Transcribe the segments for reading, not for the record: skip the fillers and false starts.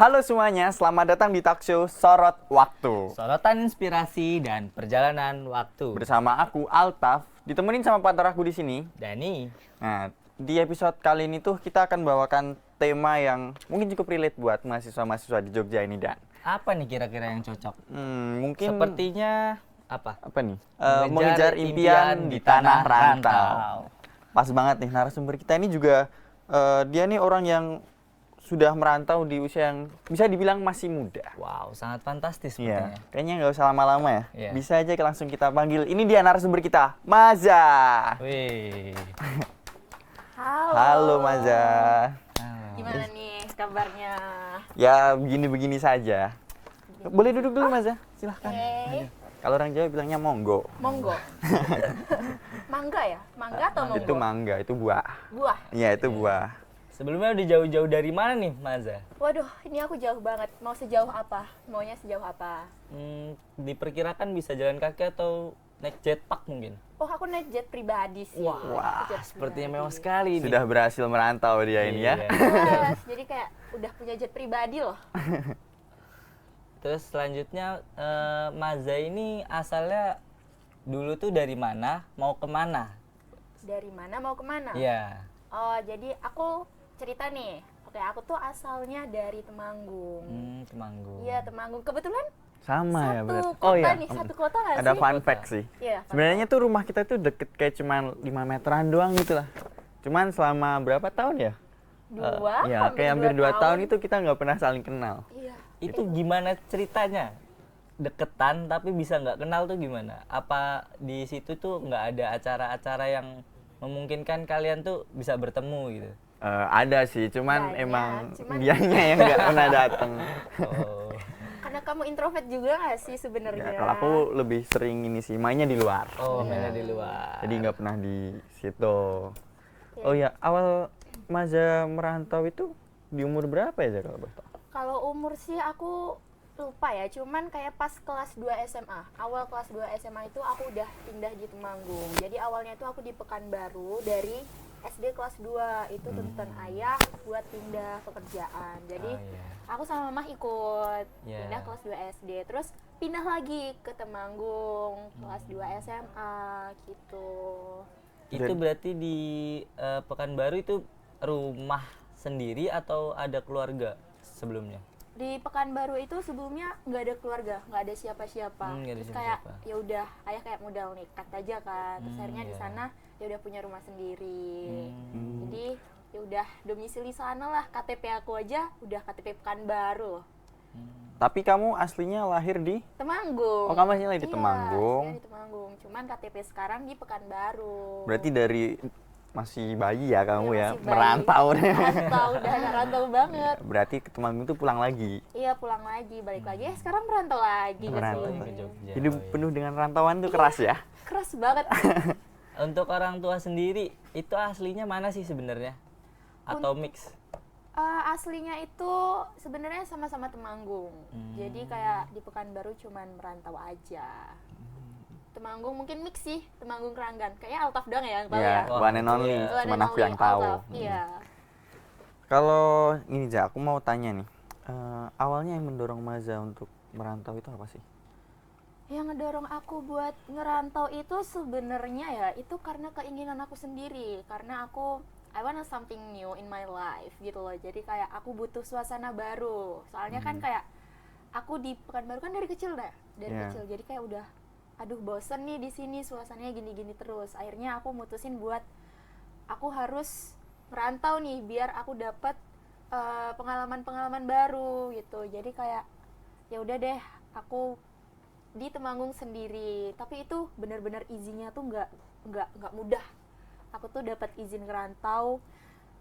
Halo semuanya, selamat datang di talk show Sorot Waktu. Sorotan inspirasi dan perjalanan waktu. Bersama aku Altaf, ditemenin sama partner aku di sini. Dani. Nah, di episode kali ini tuh kita akan bawakan tema yang mungkin cukup relate buat mahasiswa-mahasiswa di Jogja ini, Dan. Apa nih kira-kira yang cocok? Mungkin Sepertinya apa? apa nih? Mengejar impian di tanah rantau. Pas banget nih, narasumber kita ini juga dia nih orang yang sudah merantau di usia yang bisa dibilang masih muda. Wow, sangat fantastis Iya, sepertinya. kayaknya nggak usah lama-lama ya. Iya. Bisa aja langsung kita panggil. Ini dia narasumber kita, Maza. Wih. Halo Maza. Gimana nih kabarnya? Ya begini-begini saja. Boleh duduk dulu Maza, silahkan. Oke. Kalau orang Jawa bilangnya monggo. Monggo. Mangga ya? Mangga atau monggo? Itu mangga, itu buah. Buah. Iya, itu buah. Sebelumnya udah jauh-jauh dari mana nih, Maza? Waduh, ini aku jauh banget. Mau sejauh apa? Maunya sejauh apa? Diperkirakan bisa jalan kaki atau naik jetpack mungkin? Oh, aku naik jet pribadi sih. Wah, Jet Sepertinya pribadi. mewah sekali nih. Sudah berhasil merantau dia ini ya. Iya. Yes, jadi kayak udah punya jet pribadi loh. Terus selanjutnya Maza ini asalnya dulu tuh dari mana, mau kemana? Dari mana mau kemana? Iya. Oh, jadi aku cerita nih. Oke, aku tuh asalnya dari Temanggung. Temanggung. Iya, Temanggung. Kebetulan Sama ya satu berarti. kota nih, satu kota nggak Ada sih? fun Kota. fact sih. Iya, fun Sebenarnya tuh rumah kita tuh deket kayak cuman 5 meteran doang gitu lah. Cuman selama berapa tahun ya? Dua, Ya, kayak hampir 2 tahun itu kita nggak pernah saling kenal. Iya. Itu gimana ceritanya? Deketan tapi bisa nggak kenal tuh gimana? Apa di situ tuh nggak ada acara-acara yang memungkinkan kalian tuh bisa bertemu gitu? Ada sih, cuman Banyak, emang cuman- dianya yang nggak pernah datang. Oh, Karena kamu introvert juga nggak sih sebenarnya? Ya, kalau aku lebih sering ini sih mainnya di luar. oh mainnya di luar. Jadi nggak pernah di situ. Iya. Oh ya, awal Maza merantau itu di umur berapa ya kalau boleh tahu? Kalau umur sih aku lupa ya, cuman kayak pas kelas 2 SMA. Awal kelas 2 SMA itu aku udah pindah di Temanggung. Jadi awalnya itu aku di Pekanbaru dari SD kelas 2. Itu tuntutan ayah buat pindah pekerjaan. Jadi Oh, iya. aku sama mama ikut Iya. pindah kelas 2 SD. Terus pindah lagi ke Temanggung kelas 2 SMA gitu. Itu berarti di Pekanbaru itu rumah sendiri atau ada keluarga sebelumnya? Di Pekanbaru itu sebelumnya nggak ada keluarga, nggak ada siapa-siapa. Nggak ada Terus kayak siapa-siapa. ya udah ayah kayak modal nekat aja kan. Terus akhirnya di iya. sana ya udah punya rumah sendiri. Hmm. Jadi ya udah domisili sana lah. KTP aku aja udah KTP Pekanbaru loh. Tapi kamu aslinya lahir di? Temanggung. Oh, kamu aslinya di Iya, Temanggung. aslinya di Temanggung. Cuman KTP sekarang di Pekanbaru. Berarti dari masih bayi ya kamu Iya, ya, masih bayi. merantau. Merantau, udah rantau banget. Berarti ke Temanggung tuh pulang lagi. Iya, pulang lagi, balik lagi. Sekarang merantau lagi ke Merantau. sini. Ke Jogja. Hidup Oh, iya. penuh dengan rantauan tuh keras ya. Keras banget. Untuk orang tua sendiri itu aslinya mana sih sebenarnya? Atau mix? Aslinya itu sebenarnya sama-sama Temanggung. Jadi kayak di Pekanbaru cuman merantau aja. Temanggung mungkin mix sih, Temanggung Keranggan. Kayaknya Altaf doang ya yang tahu Iya, ya. Wah, one and only, iya. One cuma and aku only yang tahu. Altaf, Iya. Kalau ini Ja, aku mau tanya nih. Awalnya yang mendorong Maza untuk merantau itu apa sih? Yang ngedorong aku buat ngerantau itu sebenarnya ya itu karena keinginan aku sendiri. Karena aku I want something new in my life gitu loh. Jadi kayak aku butuh suasana baru. Soalnya kan kayak aku di Pekanbaru kan dari kecil dah, dari Iya. kecil. Jadi kayak udah aduh bosen nih di sini suasananya gini-gini terus. Akhirnya aku mutusin buat aku harus ngerantau nih biar aku dapat pengalaman-pengalaman baru gitu. Jadi kayak ya udah deh aku di Temanggung sendiri. Tapi itu benar-benar izinnya tuh nggak mudah. Aku tuh dapat izin ngerantau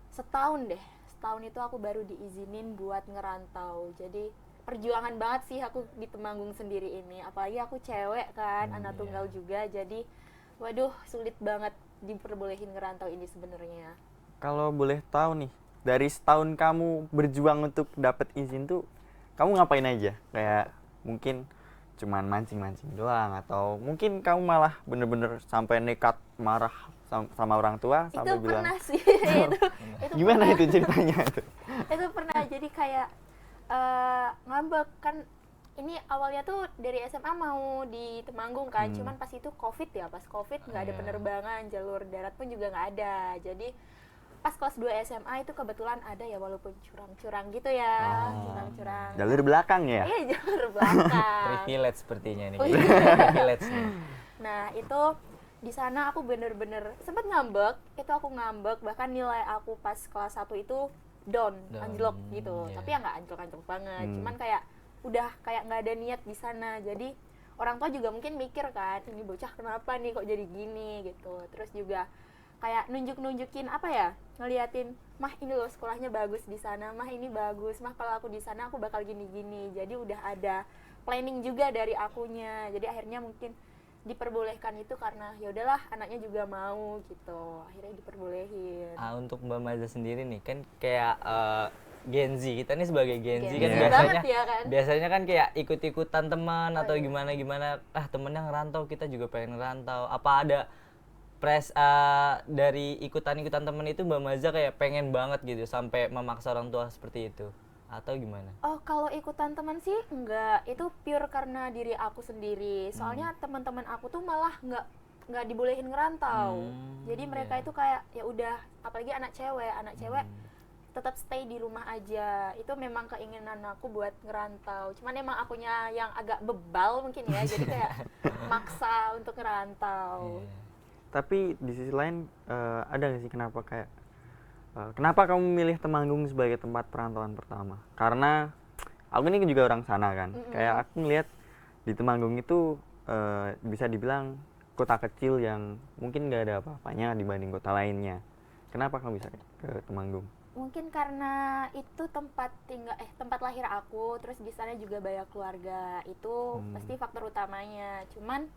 setahun deh. Setahun itu aku baru diizinin buat ngerantau. Jadi perjuangan banget sih aku di Temanggung sendiri ini. Apalagi aku cewek kan, anak tunggal juga. Jadi waduh sulit banget diperbolehin ngerantau ini sebenarnya. Kalau boleh tahu nih, dari setahun kamu berjuang untuk dapat izin tuh, kamu ngapain aja? Kayak mungkin cuman mancing-mancing doang, atau mungkin kamu malah bener-bener sampai nekat marah sama orang tua Itu sampai bilang pernah sih. itu gimana pernah. itu ceritanya itu? Itu pernah jadi kayak ngambek kan. Ini awalnya tuh dari SMA mau di Temanggung kan, cuman pas itu COVID ya, pas COVID nggak ada Iya. penerbangan, jalur darat pun juga nggak ada. Jadi pas kelas 2 SMA itu kebetulan ada ya, walaupun curang-curang gitu ya, curang-curang. Jalur belakang ya? Iya, jalur belakang. Privilege sepertinya nih. Oh, iya. Privilege nih. Nah itu di sana aku bener-bener sempet ngambek, itu aku ngambek, bahkan nilai aku pas kelas 1 itu down, anjlok gitu. iya. Tapi ya nggak anjlok-anjlok banget, cuman kayak udah kayak nggak ada niat di sana. Jadi orang tua juga mungkin mikir kan, ini bocah kenapa nih kok jadi gini gitu. Terus juga kayak nunjukin apa ya, ngeliatin, mah ini loh sekolahnya bagus di sana, mah ini bagus, mah kalau aku di sana aku bakal gini-gini. Jadi udah ada planning juga dari akunya. Jadi akhirnya mungkin diperbolehkan itu karena ya udahlah anaknya juga mau gitu. Akhirnya diperbolehin. Untuk Mbak Maza sendiri nih kan kayak Gen Z, kita nih sebagai Gen Z Gen kan Z biasanya banget ya kan? biasanya kan kayak ikut-ikutan teman atau iya. gimana temennya ngerantau, kita juga pengen ngerantau. Apa ada dari ikutan-ikutan temen itu Mbak Maza kayak pengen banget gitu sampai memaksa orang tua seperti itu atau gimana? Oh, kalau ikutan teman sih enggak, itu pure karena diri aku sendiri. Soalnya teman-teman aku tuh malah nggak dibolehin ngerantau. Jadi mereka itu kayak ya udah, apalagi anak cewek tetap stay di rumah aja. Itu memang keinginan aku buat ngerantau. Cuman emang akunya yang agak bebal mungkin ya, jadi kayak maksa untuk ngerantau. Tapi di sisi lain ada nggak sih kenapa kamu memilih Temanggung sebagai tempat perantauan pertama? Karena aku ini juga orang sana kan. Kayak aku ngeliat di Temanggung itu bisa dibilang kota kecil yang mungkin nggak ada apa-apanya dibanding kota lainnya. Kenapa kamu bisa ke Temanggung? Mungkin karena itu tempat lahir aku, terus di sana juga banyak keluarga. Itu pasti faktor utamanya. Cuman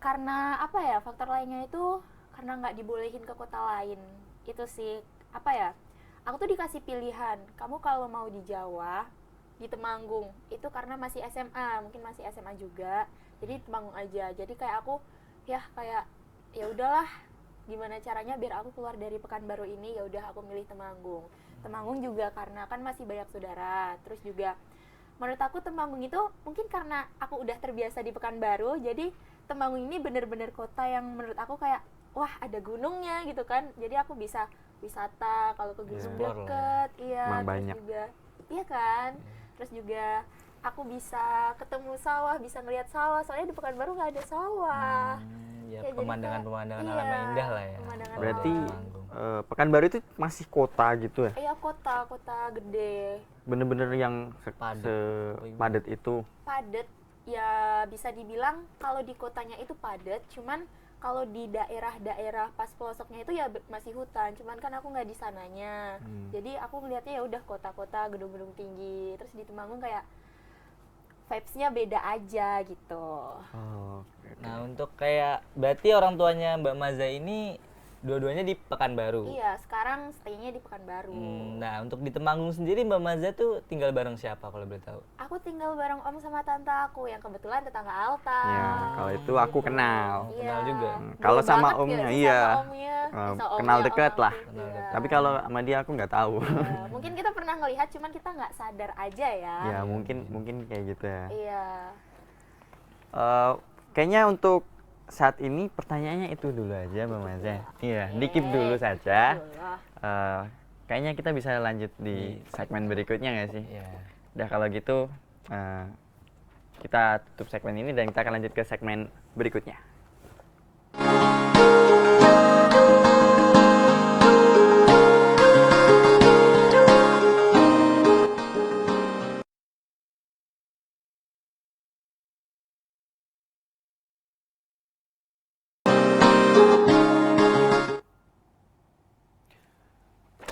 karena apa ya, faktor lainnya itu karena nggak dibolehin ke kota lain. Itu sih apa ya, aku tuh dikasih pilihan, kamu kalau mau di Jawa, di Temanggung, itu karena masih SMA, mungkin masih SMA juga, jadi Temanggung aja. Jadi kayak aku ya udahlah, gimana caranya biar aku keluar dari Pekanbaru ini, ya udah aku milih Temanggung. Temanggung juga karena kan masih banyak saudara, terus juga menurut aku Temanggung itu mungkin karena aku udah terbiasa di Pekanbaru, jadi Temanggung ini bener-bener kota yang menurut aku kayak wah ada gunungnya gitu kan, jadi aku bisa wisata kalau ke gunung deket, iya. Emang Terus banyak. juga, iya kan, terus juga aku bisa ketemu sawah, bisa ngelihat sawah, soalnya di Pekanbaru nggak ada sawah. Ya, Ya, jadi pemandangan-pemandangan kayak- alam yang iya, indah lah ya. pemandangan Berarti alam. Temanggung. Pekanbaru itu masih kota gitu ya? Iya, kota gede, Bener-bener yang Padat. sepadat itu. padat. Ya bisa dibilang kalau di kotanya itu padat, cuman kalau di daerah-daerah pas pelosoknya itu ya masih hutan. Cuman kan aku nggak di sananya, jadi aku ngeliatnya ya udah kota-kota, gedung-gedung tinggi. Terus di Temanggung kayak vibes-nya beda aja gitu. Oh, oke. Nah, untuk kayak berarti orang tuanya Mbak Maza ini dua-duanya di Pekanbaru. Iya, sekarang stay-nya di Pekanbaru. Nah, untuk di Temanggung sendiri Mbak Maza tuh tinggal bareng siapa kalau boleh tahu? Aku tinggal bareng om sama tante aku yang kebetulan tetangga Alta. Ya, kalau itu aku kenal. Iya. Kenal juga? Kalau Jauh sama banget omnya, nggak sih iya. sama omnya? Sama Kenal omnya, dekat om lah. aku, iya. Tapi kalau sama dia aku nggak tahu. Ya, mungkin kita pernah ngelihat, cuman kita nggak sadar aja ya. Ya mungkin kayak gitu ya. Iya. Kayaknya untuk saat ini pertanyaannya itu dulu aja Mbak Maza. Iya, dikit dulu saja. Kayaknya kita bisa lanjut di segmen berikutnya nggak sih? Iya. Udah kalau gitu kita tutup segmen ini dan kita akan lanjut ke segmen berikutnya.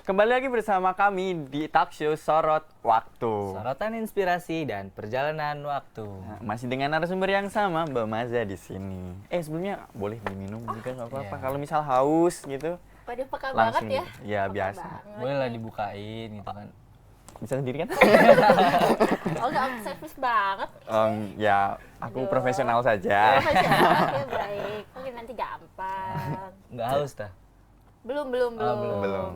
Kembali lagi bersama kami di talk show Sorot Waktu. Sorotan inspirasi dan perjalanan waktu. Nah, masih dengan narasumber yang sama, Mbak Maza di sini. Sebelumnya boleh diminum juga nggak apa-apa. Iya. Kalau misal haus gitu, Pada peka banget langsung ya. Ya Peka biasa. banget. Boleh lah dibukain gitu kan. Bisa sendiri kan? Oh, nggak service banget. Ya, aku Aduh. profesional saja. Oke, baik. Mungkin nanti gampang. Nggak haus tah? Belum. belum.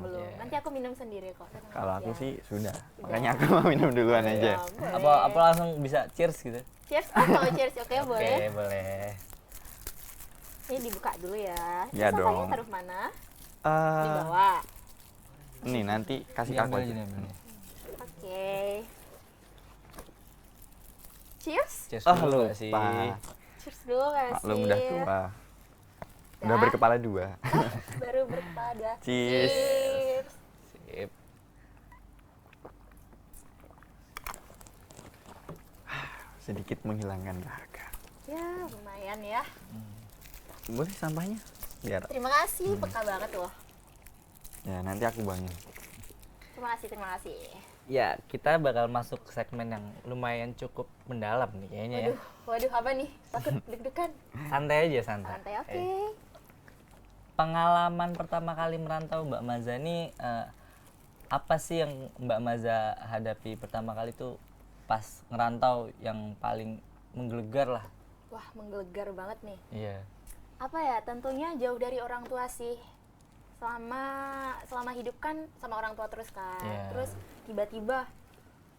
Iya. Nanti aku minum sendiri kok. tenang Kalau aku aja. sih sudah. Makanya aku mau minum duluan aja. Ya, boleh. Apa langsung bisa cheers gitu? Cheers. Oh, mau cheers. Oke, boleh. Oke, boleh. Ini dibuka dulu ya. Ya Terus apanya dong. taruh mana? Di Eh, bawah. nih nanti kasih ke aku Diambil aja. aja, diambil. Oke. Cheers. Cheers Oh, dulu nggak sih? lupa. Cheers dulu kasih. Maklum udah tua. Udah Dah. berkepala dua. Baru berpada. Cheers. Cheers. Sip. Sedikit menghilangkan dahaga. Ya, lumayan ya. Boleh sampahnya? Biar. Terima kasih, peka banget loh. Ya nanti aku buangin. Terima kasih. Ya, kita bakal masuk ke segmen yang lumayan cukup mendalam nih kayaknya ya. Waduh, apa nih? Takut deg-degan. Santai aja, santai. Santai, oke. Pengalaman pertama kali merantau Mbak Maza ini apa sih yang Mbak Maza hadapi pertama kali tuh pas ngerantau yang paling menggelegar lah? Wah, menggelegar banget nih. Iya. Apa ya? Tentunya jauh dari orang tua sih. Selama hidup kan sama orang tua terus kan. Iya. Terus tiba-tiba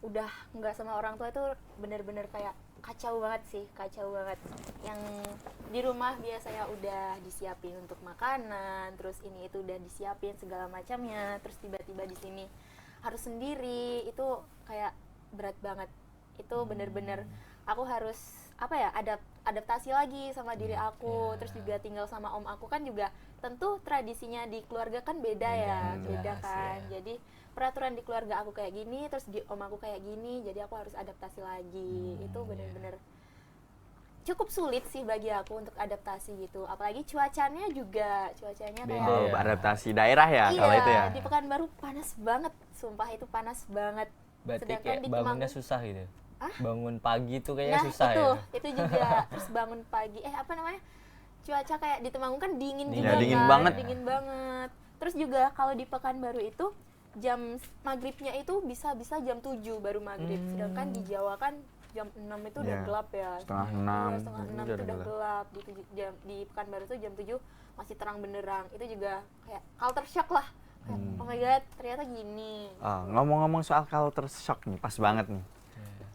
udah nggak sama orang tua itu bener-bener kayak kacau banget sih, kacau banget. Yang di rumah biasanya udah disiapin untuk makanan, terus ini itu udah disiapin segala macamnya, terus tiba-tiba di sini harus sendiri, itu kayak berat banget. Itu bener-bener aku harus apa ya, adaptasi lagi sama diri aku, terus juga tinggal sama om aku kan juga tentu tradisinya di keluarga kan beda ya, beda jelas, kan. ya. Jadi peraturan di keluarga aku kayak gini, terus di om aku kayak gini, jadi aku harus adaptasi lagi. Itu bener-bener cukup sulit sih bagi aku untuk adaptasi gitu. Apalagi cuacanya Beda kayak Oh, ya. adaptasi daerah ya kalau itu ya. di Pekanbaru panas banget, sumpah itu panas banget. Berarti Sedangkan kayak di bangunnya Temanggung- susah gitu. Hah? Bangun pagi tuh kayaknya Nah, susah itu, ya. itu juga terus bangun pagi. Apa namanya? Cuaca kayak di Temanggung kan dingin Dingin. juga Ya, dingin kan, banget. dingin banget. Terus juga kalau di Pekanbaru itu jam maghribnya itu bisa jam 7 baru maghrib. Sedangkan di Jawa kan jam 6 itu udah Ya, gelap ya. setengah Iya, 6 setengah itu 6 udah itu udah gelap. gelap. Di Pekanbaru tuh jam 7 masih terang benderang. Itu juga kayak culture shock lah. Kayak, oh my god, ternyata gini. Ah, ngomong-ngomong soal culture shock nih, pas banget nih.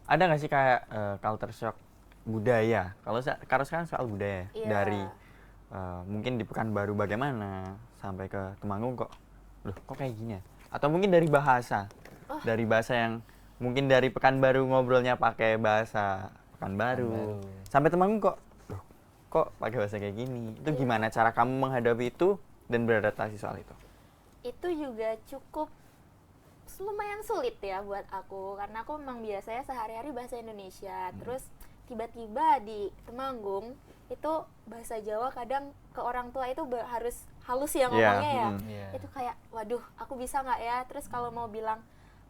Ada nggak sih kayak culture shock budaya? Kalau sekarang soal budaya Iya. dari mungkin di Pekanbaru bagaimana sampai ke Temanggung kok, loh kok kayak gini ya? Atau mungkin dari bahasa, dari bahasa yang mungkin dari Pekanbaru ngobrolnya pakai bahasa Pekanbaru, sampai Temanggung kok, loh kok pakai bahasa kayak gini? Itu gimana cara kamu menghadapi itu dan beradaptasi soal itu? Itu juga cukup lumayan sulit ya buat aku, karena aku memang biasanya sehari-hari bahasa Indonesia, terus tiba-tiba di Temanggung itu bahasa Jawa kadang ke orang tua itu harus halus ya ngomongnya ya. Iya. Itu kayak waduh, aku bisa nggak ya? Terus kalau mau bilang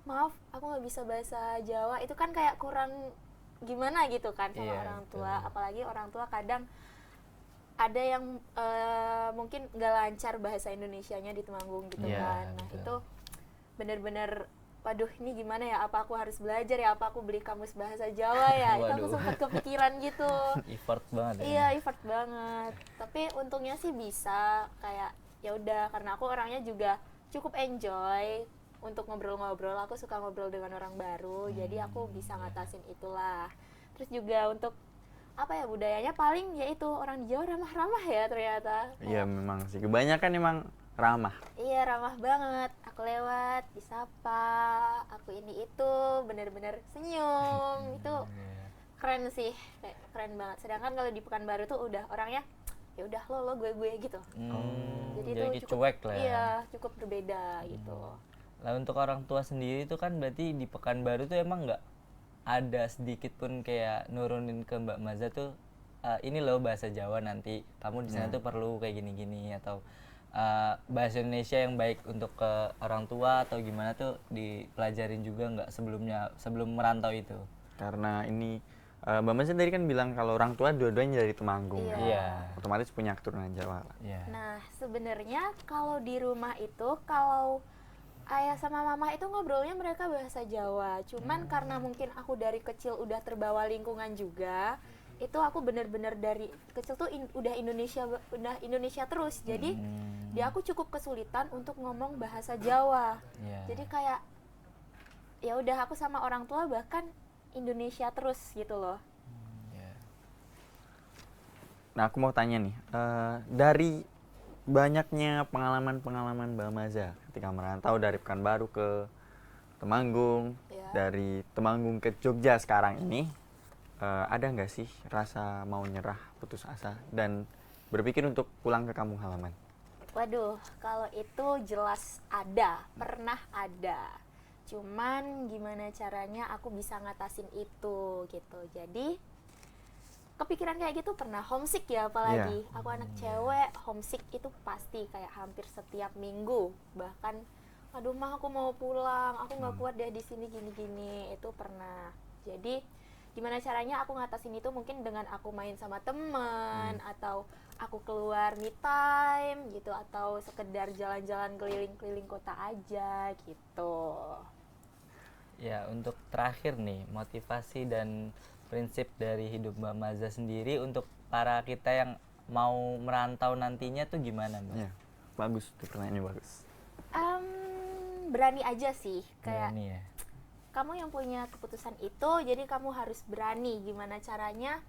maaf aku nggak bisa bahasa Jawa, itu kan kayak kurang gimana gitu kan sama Iya, orang tua. betul. Apalagi orang tua kadang ada yang mungkin nggak lancar bahasa Indonesianya di Temanggung gitu Iya, kan. Nah betul. itu bener-bener waduh ini gimana ya, apa aku harus belajar ya, apa aku beli kamus bahasa Jawa ya. Itu aku Waduh. sempat kepikiran gitu. Effort banget ya. Iya, effort banget. Tapi untungnya sih bisa kayak ya udah, karena aku orangnya juga cukup enjoy untuk ngobrol-ngobrol. Aku suka ngobrol dengan orang baru, jadi aku bisa ngatasin itulah. Terus juga untuk apa ya, budayanya paling yaitu orang di Jawa ramah-ramah ya ternyata. Iya memang sih, kebanyakan emang ramah. Iya, ramah banget. Aku lewat, disapa, aku ini itu, bener-bener senyum. Itu keren sih, kayak keren banget. Sedangkan kalau di Pekanbaru tuh udah orangnya ya udah lo gue gitu. Jadi itu Jadi cuek lah ya. Iya, cukup berbeda gitu. Lah untuk orang tua sendiri itu kan berarti di Pekanbaru tuh emang nggak ada sedikit pun kayak nurunin ke Mbak Maza tuh ini loh bahasa Jawa, nanti kamu di sana tuh perlu kayak gini-gini, atau bahasa Indonesia yang baik untuk ke orang tua atau gimana tuh dipelajarin juga nggak sebelum merantau itu? Karena ini Mbak Mas tadi kan bilang kalau orang tua dua-duanya dari Temanggung. Iya. kan? Iya. Otomatis punya keturunan Jawa lah. Iya. Nah, sebenarnya kalau di rumah itu kalau ayah sama mama itu ngobrolnya mereka bahasa Jawa. Cuman karena mungkin aku dari kecil udah terbawa lingkungan juga, itu aku bener-bener dari kecil tuh udah Indonesia terus. Jadi di aku cukup kesulitan untuk ngomong bahasa Jawa. Jadi kayak ya udah aku sama orang tua bahkan Indonesia terus gitu loh. Nah, aku mau tanya nih, dari banyaknya pengalaman-pengalaman Mbak Maza ketika merantau dari Pekanbaru ke Temanggung, dari Temanggung ke Jogja sekarang ini, ada nggak sih rasa mau nyerah, putus asa, dan berpikir untuk pulang ke kampung halaman? Waduh, kalau itu jelas ada, pernah ada. Cuman gimana caranya aku bisa ngatasin itu gitu. Jadi kepikiran kayak gitu pernah, homesick ya apalagi. Aku anak cewek, homesick itu pasti kayak hampir setiap minggu. Bahkan aduh mah aku mau pulang, aku nggak kuat deh di sini gini-gini, itu pernah. Jadi gimana caranya aku ngatasin itu, mungkin dengan aku main sama temen atau aku keluar me time gitu, atau sekedar jalan-jalan keliling-keliling kota aja gitu. Ya, untuk terakhir nih, motivasi dan prinsip dari hidup Mbak Maza sendiri untuk para kita yang mau merantau nantinya tuh gimana, Mbak? Ya, bagus, itu pertanyaannya bagus. Berani aja sih, kayak Berani ya? kamu yang punya keputusan itu, jadi kamu harus berani. Gimana caranya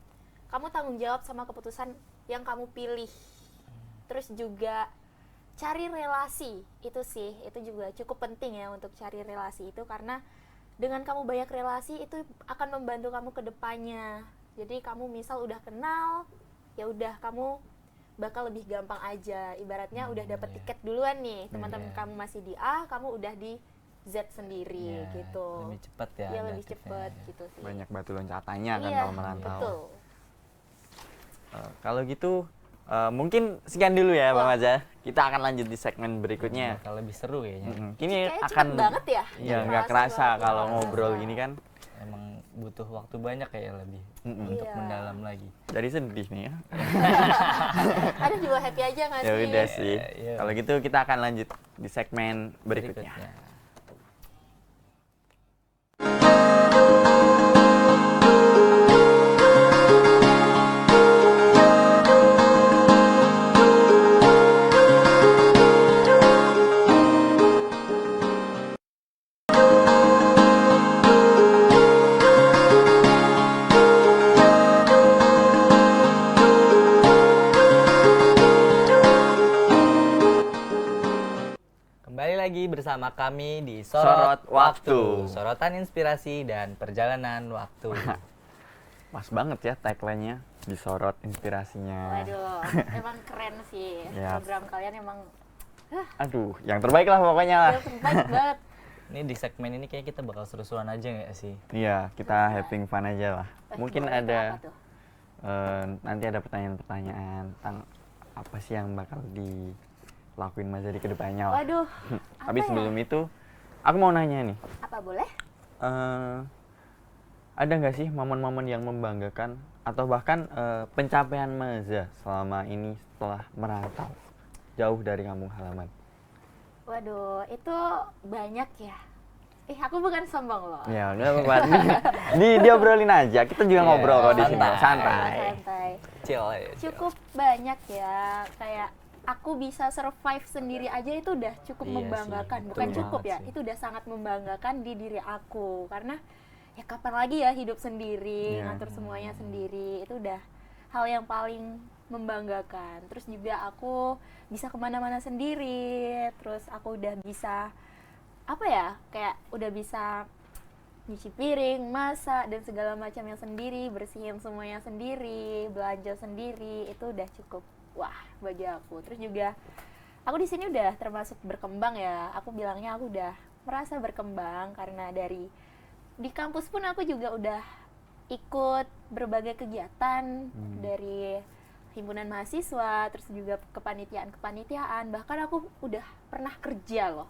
kamu tanggung jawab sama keputusan yang kamu pilih. Terus juga cari relasi, itu sih, itu juga cukup penting ya untuk cari relasi itu, karena dengan kamu banyak relasi itu akan membantu kamu ke depannya. Jadi kamu misal udah kenal, ya udah kamu bakal lebih gampang aja. Ibaratnya udah dapat tiket duluan nih, teman-teman kamu masih di A, kamu udah di Z sendiri gitu. Lebih cepat ya. Iya, lebih adaptifnya. cepat gitu sih. Banyak batu loncatannya kan Iya, kalau merantau. betul. Kalau gitu mungkin sekian dulu ya Mbak Maza. Kita akan lanjut di segmen berikutnya. Bakal lebih seru kayaknya. Ini Kayaknya akan cepet banget ya. Iya, nggak kerasa kalau ngobrol gini kan. Emang butuh waktu banyak kayak lebih untuk Iya. mendalam lagi. Jadi sedih nih ya. Ada juga happy aja nggak sih? Ya udah sih. Iya. Kalau gitu kita akan lanjut di segmen berikutnya. Kembali lagi bersama kami di Sorot Sorot Waktu. Sorotan inspirasi dan perjalanan waktu. Pas banget ya tagline-nya, disorot inspirasinya. Waduh, emang keren sih. Ya. Program kalian emang Aduh, yang terbaik lah pokoknya lah. terbaik banget. Ini di segmen ini kayak kita bakal seru-seruan aja nggak sih? Iya, kita having fun aja lah. Mungkin Boleh ada apa tuh? nanti ada pertanyaan-pertanyaan tentang apa sih yang bakal dilakuin Maza di kedepannya lah. Waduh, Tapi apa sebelum ya? itu, aku mau nanya nih, Apa boleh? ada nggak sih momen-momen yang membanggakan atau bahkan pencapaian Maza selama ini setelah merantau jauh dari kampung halaman? Waduh, itu banyak ya. Aku bukan sombong loh. Ya, nggak apa-apa. Diobrolin aja. Kita juga ngobrol kok di sini. santai. Santai. Santai. Chill aja. Cukup banyak ya. Kayak aku bisa survive sendiri aja itu udah cukup Iya membanggakan. sih, Bukan betul cukup banget ya, sih. itu udah sangat membanggakan di diri aku. Karena ya kapan lagi ya hidup sendiri, Iya. ngatur semuanya sendiri. Itu udah hal yang paling membanggakan. Terus juga aku bisa kemana-mana sendiri. Terus aku udah bisa apa ya, kayak udah bisa nyuci piring, masak dan segala macamnya sendiri, bersihin semuanya sendiri, belanja sendiri, itu udah cukup wah bagi aku. Terus juga aku di sini udah termasuk berkembang ya. Aku bilangnya aku udah merasa berkembang karena dari di kampus pun aku juga udah ikut berbagai kegiatan dari himpunan mahasiswa, terus juga kepanitiaan, bahkan aku udah pernah kerja loh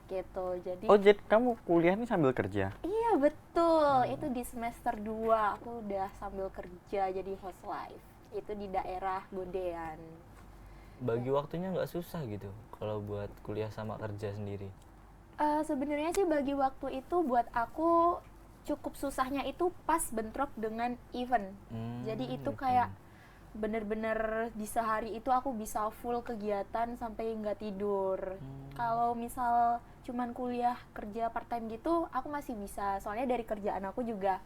gitu. Jadi Oh, jadi kamu kuliah nih sambil kerja? iya betul, itu di semester 2 aku udah sambil kerja jadi housewife. Itu di daerah Bodean. Bagi waktunya nggak susah gitu kalau buat kuliah sama kerja sendiri. Sebenarnya sih bagi waktu itu buat aku cukup susahnya itu pas bentrok dengan event. Jadi itu kayak bener-bener di sehari itu aku bisa full kegiatan sampai nggak tidur. Kalau misal cuman kuliah kerja part time gitu aku masih bisa, soalnya dari kerjaan aku juga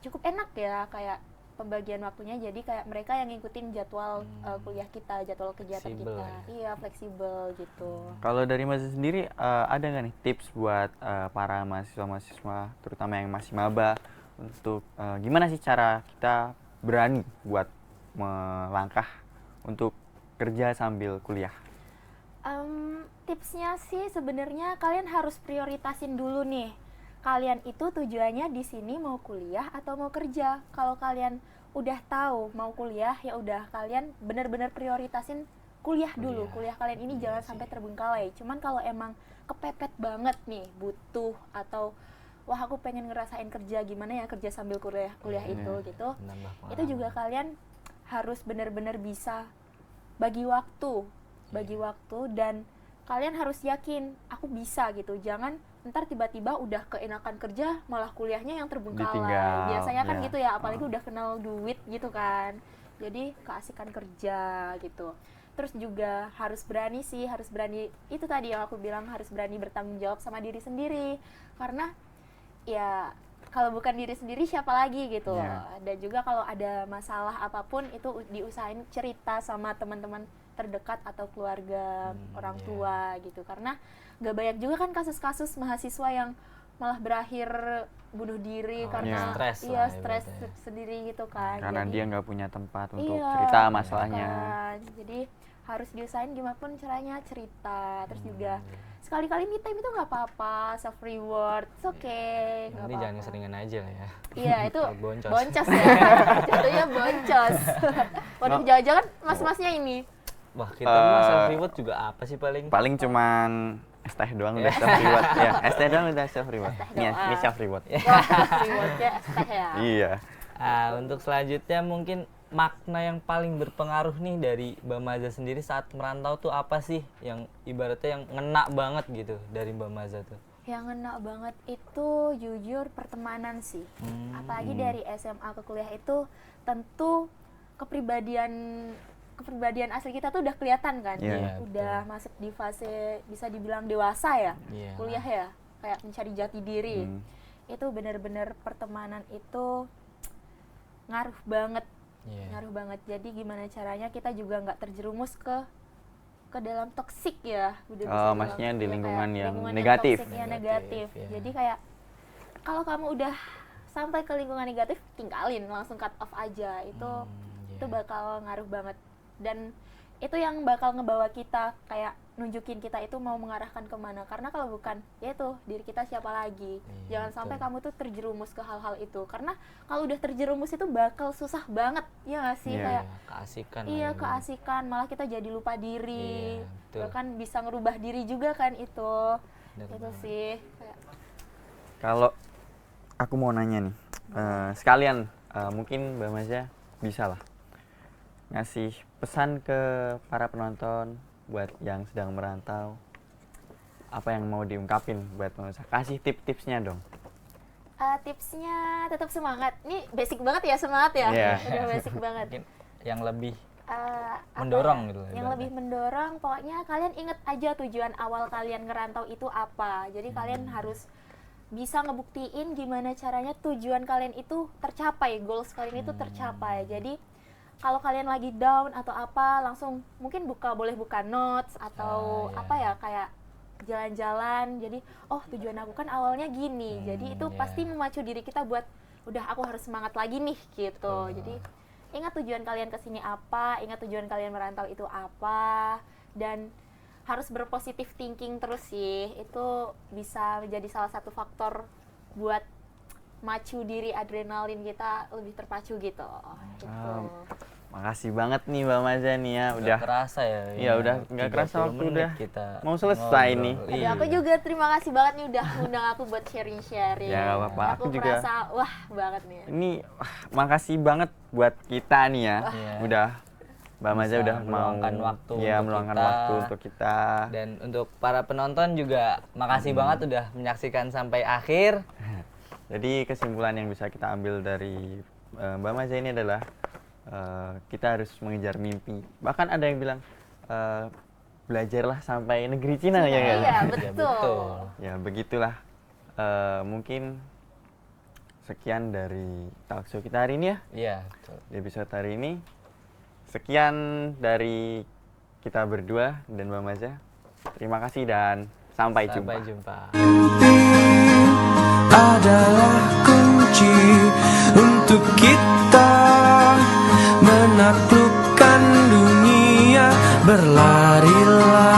cukup enak ya, kayak pembagian waktunya, jadi kayak mereka yang ngikutin jadwal kuliah kita, jadwal kegiatan Fleksibel kita. Iya, fleksibel gitu. Kalau dari Mas sendiri ada nggak nih tips buat para mahasiswa-mahasiswa terutama yang masih maba untuk gimana sih cara kita berani buat melangkah untuk kerja sambil kuliah? Tipsnya sih sebenarnya kalian harus prioritasin dulu nih. Kalian itu tujuannya di sini mau kuliah atau mau kerja. Kalau kalian udah tahu mau kuliah, ya udah kalian benar-benar prioritasin kuliah dulu. Kuliah kalian ini jangan sampai terbengkalai. Cuman kalau emang kepepet banget nih, butuh atau wah aku pengen ngerasain kerja, gimana ya kerja sambil kuliah itu gitu. Itu juga kalian harus benar-benar bisa bagi waktu dan kalian harus yakin aku bisa gitu. Jangan ntar tiba-tiba udah keenakan kerja malah kuliahnya yang terbengkalai. Ditinggal, Biasanya kan ya. gitu ya, apalagi udah kenal duit gitu kan. Jadi keasikan kerja gitu. Terus juga harus berani itu tadi yang aku bilang, harus berani bertanggung jawab sama diri sendiri. Karena ya kalau bukan diri sendiri siapa lagi gitu loh. Dan juga kalau ada masalah apapun itu diusahain cerita sama teman-teman terdekat atau keluarga, orang tua gitu. Karena nggak banyak juga kan kasus-kasus mahasiswa yang malah berakhir bunuh diri karena stres sendiri gitu kan. Karena Jadi, dia nggak punya tempat untuk iya, cerita masalahnya. kan. Jadi harus diusahain gimana pun caranya cerita. Terus juga sekali-kali me time itu nggak apa-apa, self reward, it's okay, nggak Nanti apa-apa. jangan keseringan aja lah ya. Iya itu Boncos. boncos ya, jatuhnya boncos. Waduh, jangan-jangan mas-masnya ini. Wah, kita mah self reward juga apa sih paling? Paling cuman es teh doang udah self reward ya. Es teh doang udah self reward. Ini self reward. Wah, rewardnya teh ya. Iya. Untuk selanjutnya mungkin makna yang paling berpengaruh nih dari Mbak Maza sendiri saat merantau tuh apa sih yang ibaratnya yang ngena banget gitu dari Mbak Maza tuh? Yang ngena banget itu jujur pertemanan sih. Apalagi dari SMA ke kuliah itu tentu kepribadian asli kita tuh udah kelihatan kan. Iya, Udah masuk di fase bisa dibilang dewasa ya. Iya. Kuliah ya, kayak mencari jati diri. Itu benar-benar pertemanan itu ngaruh banget. Ngaruh banget. Jadi gimana caranya kita juga nggak terjerumus ke dalam toksik ya, udah bisa bilang. Maksudnya di Ya, lingkungan kayak yang lingkungan negatif. toksik, ya, negatif. ya. Jadi kayak kalau kamu udah sampai ke lingkungan negatif, tinggalin, langsung cut off aja. Itu bakal ngaruh banget. Dan itu yang bakal ngebawa kita kayak nunjukin kita itu mau mengarahkan kemana. Karena kalau bukan, ya itu diri kita siapa lagi. Jangan sampai kamu tuh terjerumus ke hal-hal itu. Karena kalau udah terjerumus itu bakal susah banget, ya nggak sih? Kayak keasikan. iya, keasikan, malah kita jadi lupa diri. Iya, betul. Bahkan bisa ngerubah diri juga kan itu. Bener Itu banget. sih. Kayak, Kalau aku mau nanya nih, sekalian mungkin Mbak Maza bisa lah ngasih pesan ke para penonton buat yang sedang merantau, apa yang mau diungkapin buat Mbak Maza? Kasih tipsnya dong. tipsnya tetap semangat. Ini basic banget ya, semangat ya. Iya. Udah basic banget. Mungkin yang lebih Apa mendorong ya? gitu lah Yang ibaratnya. lebih mendorong, pokoknya kalian inget aja tujuan awal kalian ngerantau itu apa. Jadi kalian harus bisa ngebuktiin gimana caranya tujuan kalian itu tercapai, goals kalian itu tercapai. Jadi kalau kalian lagi down atau apa, langsung mungkin boleh buka notes atau iya. apa ya, kayak jalan-jalan. Jadi oh, tujuan aku kan awalnya gini. Jadi itu iya. pasti memacu diri kita buat udah aku harus semangat lagi nih gitu. Jadi ingat tujuan kalian kesini apa, ingat tujuan kalian merantau itu apa, dan harus berpositif thinking terus sih. Itu bisa menjadi salah satu faktor buat macu diri, adrenalin kita lebih terpacu gitu. Gitu. Makasih banget nih Mbak Maza nih ya, udah kerasa ya. Iya, udah nggak kerasa 30 waktu menit udah kita mau selesai ngobrol. nih. Aduh, aku juga terima kasih banget nih udah undang aku buat sharing-sharing. Ya, nggak apa-apa. Aku Aku juga. merasa wah banget nih. Ini makasih banget buat kita nih ya. Iya. Udah Mbak Maza Bisa udah mau meluangkan waktu ya, untuk meluangkan kita. waktu untuk kita. Dan untuk para penonton juga makasih banget udah menyaksikan sampai akhir. Jadi kesimpulan yang bisa kita ambil dari Mbak Maza ini adalah kita harus mengejar mimpi. Bahkan ada yang bilang belajarlah sampai negeri Cina ya kan? Iya, Ya, betul. Ya begitulah. Mungkin sekian dari talkshow kita hari ini ya. Iya, betul. Di episode hari ini. Sekian dari kita berdua dan Mbak Maza. Terima kasih dan sampai jumpa. Sampai jumpa. Adalah kunci untuk kita menaklukkan dunia, berlari-lari